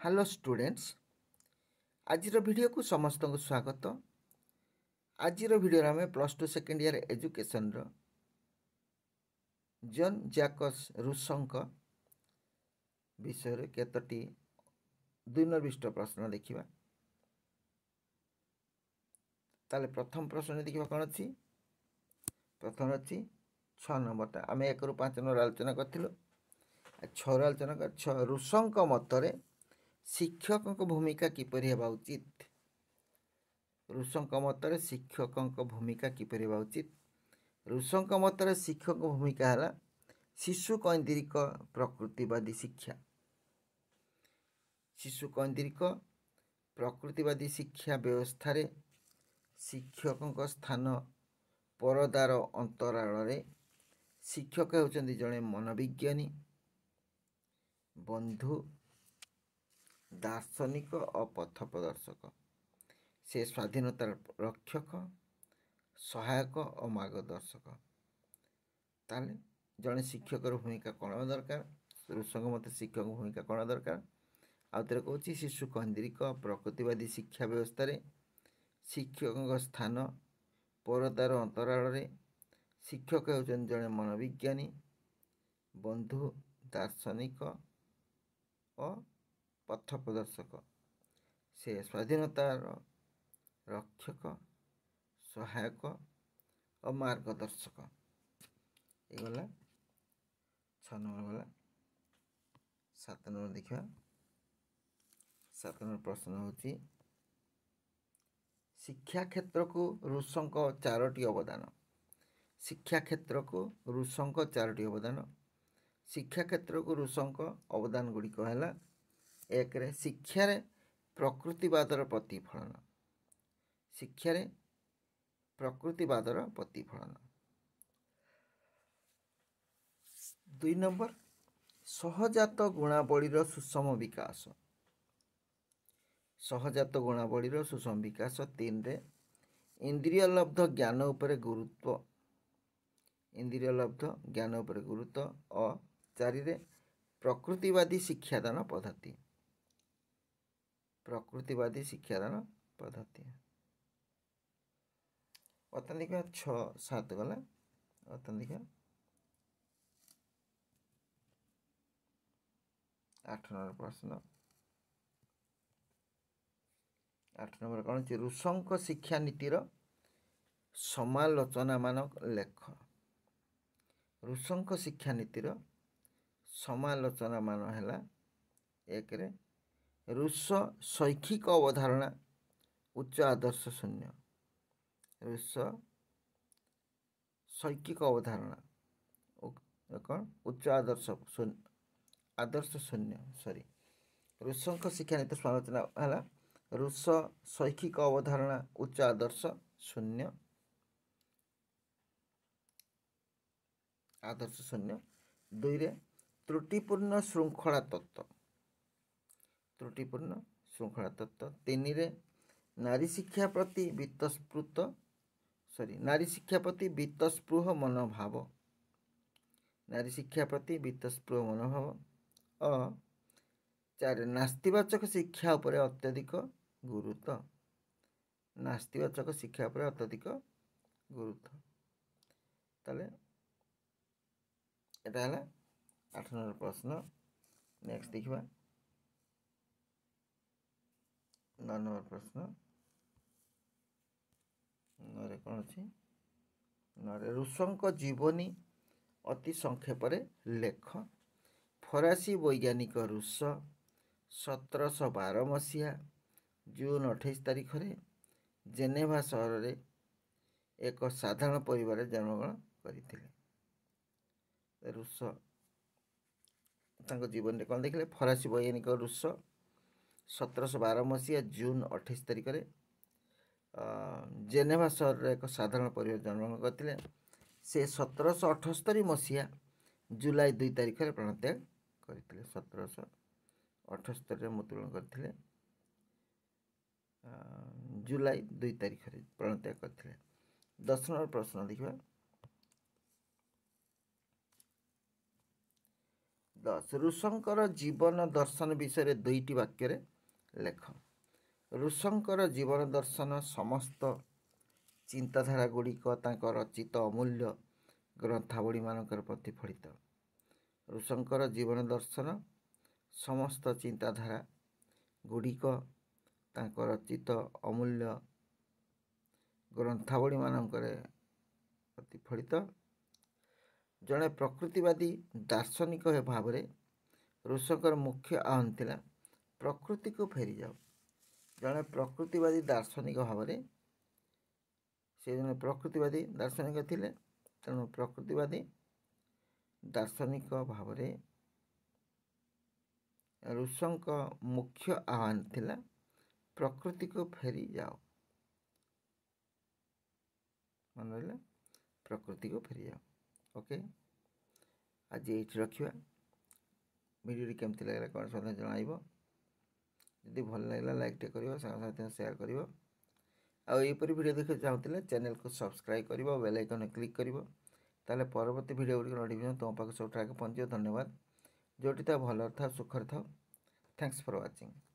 Hello students आज video को समस्त को स्वागत। आज वीडियो आम plus two second year education John Jacques Rousseau विषय केतोटी द्विनिर्दिष्ट प्रश्न देखा। ताले प्रथम प्रश्न देखा कौन अच्छी प्रथम अच्छी 6 नंबरटा आम 1 ରୁ 5 नंबर आलोचना करूँ। 6 आलोचना कर रूसो मतरे शिक्षक भूमिका किपर हेबा उचित। रूसो मतरे शिक्षक भूमिका किपर हेबा उचित। रूसो मतरे शिक्षक भूमिका है शिशु कैंद्रिक प्रकृतिवादी शिक्षा। शिशु कैंद्रिक प्रकृतिवादी शिक्षा व्यवस्था रे शिक्षक स्थान परदार अंतराल शिक्षक होचंदी जड़े मनोविज्ञानी बंधु दार्शनिक और पथ प्रदर्शक। से स्वाधीनतार रक्षक सहायक और मार्गदर्शक। ताले जड़े शिक्षक भूमिका कौन दरकार रूसो मत शिक्षक भूमिका कौन दरकार आउे कौच शिशु कैंद्रिक प्रकृतिवादी शिक्षा व्यवस्था रे शिक्षक स्थान परदार अंतराल शिक्षक होचंदी जड़े मनोविज्ञानी बंधु दार्शनिक और पथ प्रदर्शक। से स्वाधीनतार रक्षक सहायक और मार्गदर्शक। ये गला 6 नंबर गला। 7 नंबर देखा। 7 नंबर प्रश्न होची शिक्षा क्षेत्र को रूसो 4टी अवदान। शिक्षा क्षेत्र को रूसो 4टी अवदान। शिक्षा क्षेत्र को रूसो अवदान गुड़िक है 1 शिक्षा प्रकृतिवादर प्रतिफलन। शिक्षा प्रकृतिवादर प्रतिफलन। 2 नंबर सहजात गुणावलीर सुषम विकास। सहजात गुणावलीर सुषम विकास। 3 इंद्रिय लब्ध ज्ञान उपरे गुरुत्व। इंद्रिय लब्ध ज्ञान उपरे गुरुत्व। और 4 प्रकृतिवादी शिक्षादान पद्धति। प्रकृतिवादी शिक्षादान पद्धति। बर्तमान देखा 6 7 गला। बर्तमान देखा 8 नंबर प्रश्न। 8 नंबर कौन अच्छी रूसो शिक्षा नीतिर समालोचना मान लेख। रूसो शिक्षा नीतिर समालोचना मान है 1 रूसो शैक्षिक अवधारणा उच्च आदर्श शून्य। रूसो शैक्षिक अवधारणा कौन उच्च आदर्श शून्य सॉरी रूसो शिक्षा नीति समालोचना है रूसो शैक्षिक अवधारणा उच्च आदर्श शून्य। आदर्श शून्य। 2 त्रुटिपूर्ण श्रृंखला तत्व। त्रुटिपूर्ण श्रृंखला तत्व। 3 नारी शिक्षा प्रति नारी शिक्षा प्रति बीतस्पृह मनोभाव। नारी शिक्षा प्रति बीतस्पृह मनोभाव। और 4 नास्तिवाचक शिक्षा उपरे अत्यधिक गुरुत्व। नास्तिवाचक शिक्षा उपरे अत्यधिक गुरुत्व। ताले एटा है 8 नंबर प्रश्न। नेक्स्ट देखा 9 नंबर प्रश्न। 9 कौन अच्छी 9 रूसो जीवनी अति संक्षेप लेख। फरासी वैज्ञानिक रूसो 1712 मसीहा जून 28 तारीख रे जेनेभा सहर रे एक साधारण परिवार जन्मग्रहण करथिले। रूसो जीवन में कौन देखिले फरासी वैज्ञानिक रूसो 1712 मसीहा जून 28 तारीख रे जेनेभा सहर एक साधारण परिवार जन्मग्रहण करथिले। से 1778 मसीहा जुलाई 2 तारीख रे प्राणत्याग करथिले। 1778 मृत्युवरण करथिले जुलाई 2 तारीख रे प्राणत्याग करथिले। 10 नंबर प्रश्न देखा 10 ଋଷଙ୍କର ଜୀବନ ଦର୍ଶନ ବିଷୟରେ 2ଟି ବାକ୍ୟରେ ଲେଖ। ଋଷଙ୍କର ଜୀବନ ଦର୍ଶନ ସମସ୍ତ ଚିନ୍ତାଧାରା ଗୁଡ଼ିକ ତାଙ୍କ ରଚିତ ଅମୂଲ୍ୟ ଗ୍ରନ୍ଥାବଳୀମାନଙ୍କର ପ୍ରତିଫଳିତ। ଋଷଙ୍କର ଜୀବନ ଦର୍ଶନ ସମସ୍ତ ଚିନ୍ତାଧାରା ଗୁଡ଼ିକ ତାଙ୍କ ରଚିତ ଅମୂଲ୍ୟ ଗ୍ରନ୍ଥାବଳୀମାନଙ୍କରେ ପ୍ରତିଫଳିତ। ଜଣେ ପ୍ରକୃତିବାଦୀ ଦାର୍ଶନିକ ଭାବରେ ଋଷଙ୍କର ମୁଖ୍ୟ ଆହ୍ୱାନ ଥିଲା ପ୍ରକୃତିକୁ ଫେରିଯାଉ। ଜଣେ ପ୍ରକୃତିବାଦୀ ଦାର୍ଶନିକ ଭାବରେ ସେ ଜଣେ ପ୍ରକୃତିବାଦୀ ଦାର୍ଶନିକ ଥିଲେ। ତେଣୁ ପ୍ରକୃତିବାଦୀ ଦାର୍ଶନିକ ଭାବରେ ଋଷଙ୍କ ମୁଖ୍ୟ ଆହ୍ୱାନ ଥିଲା ପ୍ରକୃତିକୁ ଫେରିଯାଅ। ମନେ ରହିଲା, ପ୍ରକୃତିକୁ ଫେରିଯାଅ। ଓକେ, ଆଜି ଏଇଠି ରଖିବା। ଭିଡ଼ିଓଟି କେମିତି ଲାଗିଲା କମେଣ୍ଟ ମଧ୍ୟ ଜଣାଇବ। ଯଦି ଭଲ ଲାଗିଲା ଲାଇକ୍ଟେ କରିବ, ସାଙ୍ଗସାଥି ସେୟାର କରିବ। ଆଉ ଏହିପରି ଭିଡ଼ିଓ ଦେଖିବାକୁ ଚାହୁଁଥିଲେ ଚ୍ୟାନେଲକୁ ସବସ୍କ୍ରାଇବ୍ କରିବ, ବେଲ୍ ଆଇକନ୍ରେ କ୍ଲିକ୍ କରିବ। ତାହେଲେ ପରବର୍ତ୍ତୀ ଭିଡ଼ିଓ ଗୁଡ଼ିକ ନୋଟିଫିକେସନ୍ ତୁମ ପାଖକୁ ସବୁଠାରୁ ଆଗେ ପହଞ୍ଚିବ। ଧନ୍ୟବାଦ। ଯେଉଁଠି ଥାଅ ଭଲରେ ଥାଅ, ସୁଖରେ ଥାଅ। Thanks for watching.